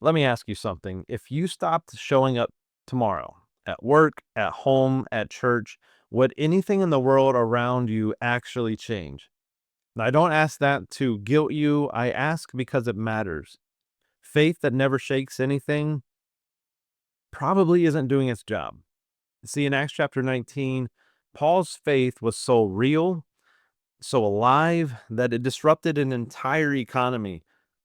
Let me ask you something. If you stopped showing up tomorrow at work, at home, at church, would anything in the world around you actually change? Now, I don't ask that to guilt you. I ask because it matters. Faith that never shakes anything probably isn't doing its job. See, in Acts chapter 19, Paul's faith was so real, so alive, that it disrupted an entire economy.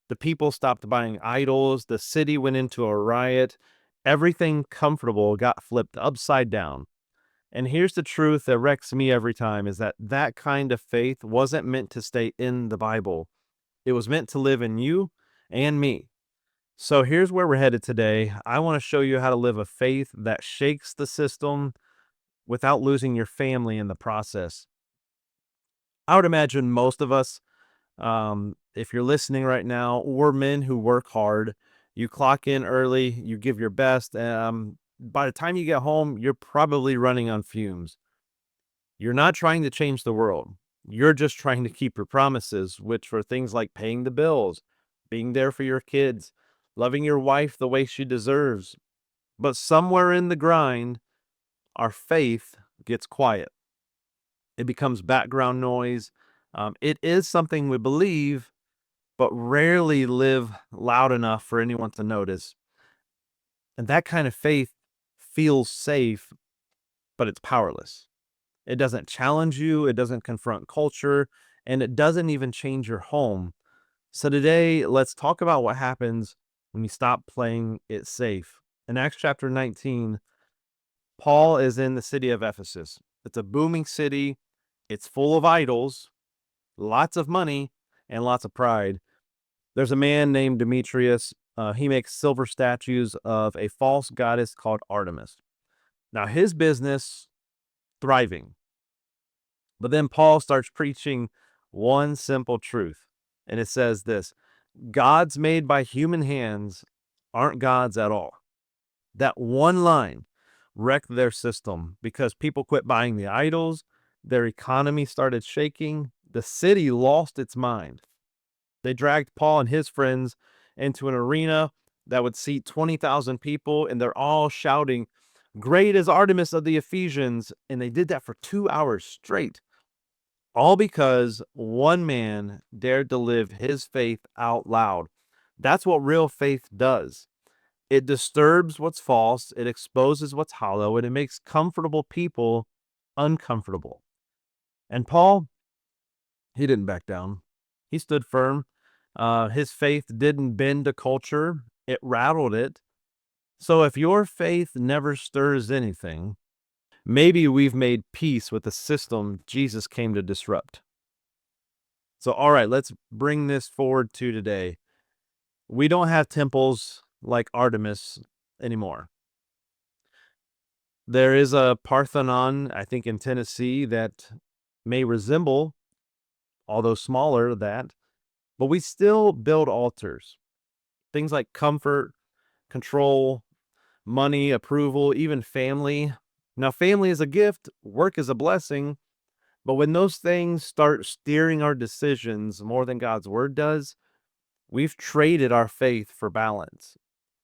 The people stopped buying idols, the city went into a riot, everything comfortable got flipped upside down. And here's the truth that wrecks me every time is that that kind of faith wasn't meant to stay in the Bible. It was meant to live in you and me. So here's where we're headed today. I want to show you how to live a faith that shakes the system without losing your family in the process. I would imagine most of us, if you're listening right now, we're men who work hard. You clock in early, you give your best. By the time you get home, you're probably running on fumes. You're not trying to change the world. You're just trying to keep your promises, which are things like paying the bills, being there for your kids, loving your wife the way she deserves. But somewhere in the grind, our faith gets quiet. It becomes background noise. It is something we believe, but rarely live loud enough for anyone to notice. And that kind of faith feels safe, but it's powerless. It doesn't challenge you, it doesn't confront culture, and it doesn't even change your home. So today, let's talk about what happens when you stop playing it safe. In Acts chapter 19, Paul is in the city of Ephesus. It's a booming city, it's full of idols, lots of money, and lots of pride. There's a man named Demetrius. He makes silver statues of a false goddess called Artemis. Now, his business thriving. But then Paul starts preaching one simple truth. And it says this: gods made by human hands aren't gods at all. That one line wrecked their system because people quit buying the idols, their economy started shaking, the city lost its mind. They dragged Paul and his friends into an arena that would seat 20,000 people, and they're all shouting, "Great is Artemis of the Ephesians." And they did that for 2 hours straight, all because one man dared to live his faith out loud. That's what real faith does. It disturbs what's false, it exposes what's hollow, and it makes comfortable people uncomfortable. And Paul, he didn't back down. He stood firm. His faith didn't bend to culture, it rattled it. So if your faith never stirs anything, maybe we've made peace with the system Jesus came to disrupt. So, all right, let's bring this forward to today. We don't have temples like Artemis anymore. There is a Parthenon, I think, in Tennessee that may resemble, although smaller, that, but we still build altars. Things like comfort, control, money, approval, even family. Now, family is a gift, work is a blessing, but when those things start steering our decisions more than God's word does, we've traded our faith for balance.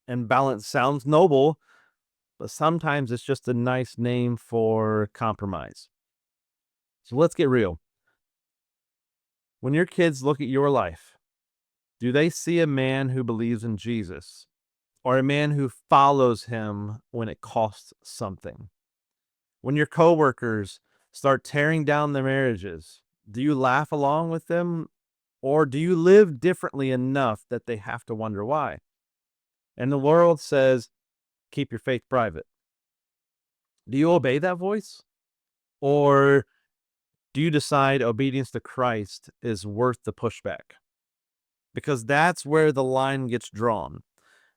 And balance sounds noble, but sometimes it's just a nice name for compromise. So let's get real. When your kids look at your life, do they see a man who believes in Jesus or a man who follows him when it costs something? When your coworkers start tearing down their marriages, do you laugh along with them or do you live differently enough that they have to wonder why? And the world says, keep your faith private. Do you obey that voice? Or do you decide obedience to Christ is worth the pushback? Because that's where the line gets drawn.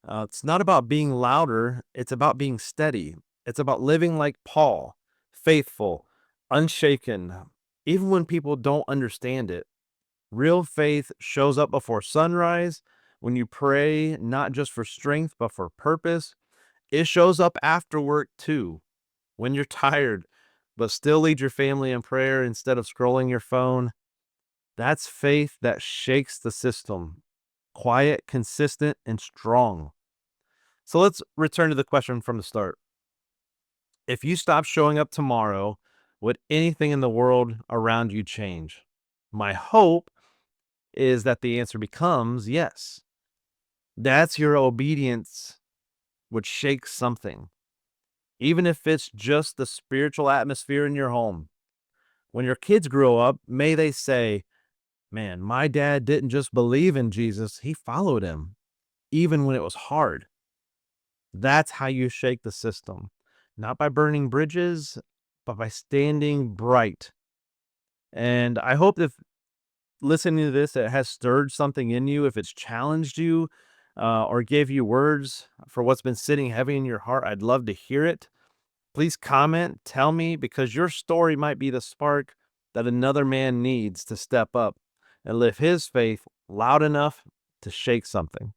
It's not about being louder, it's about being steady. It's about living like Paul, faithful, unshaken, even when people don't understand it. Real faith shows up before sunrise, when you pray not just for strength, but for purpose. It shows up after work too, when you're tired, but still lead your family in prayer instead of scrolling your phone. That's faith that shakes the system. Quiet, consistent, and strong. So let's return to the question from the start. If you stop showing up tomorrow, would anything in the world around you change? My hope is that the answer becomes yes. That's your obedience would shake something, even if it's just the spiritual atmosphere in your home. When your kids grow up, may they say, man, my dad didn't just believe in Jesus, he followed him, even when it was hard. That's how you shake the system, not by burning bridges, but by standing bright. And I hope if listening to this, it has stirred something in you, if it's challenged you or gave you words for what's been sitting heavy in your heart, I'd love to hear it. Please comment, tell me, because your story might be the spark that another man needs to step up and live his faith loud enough to shake something.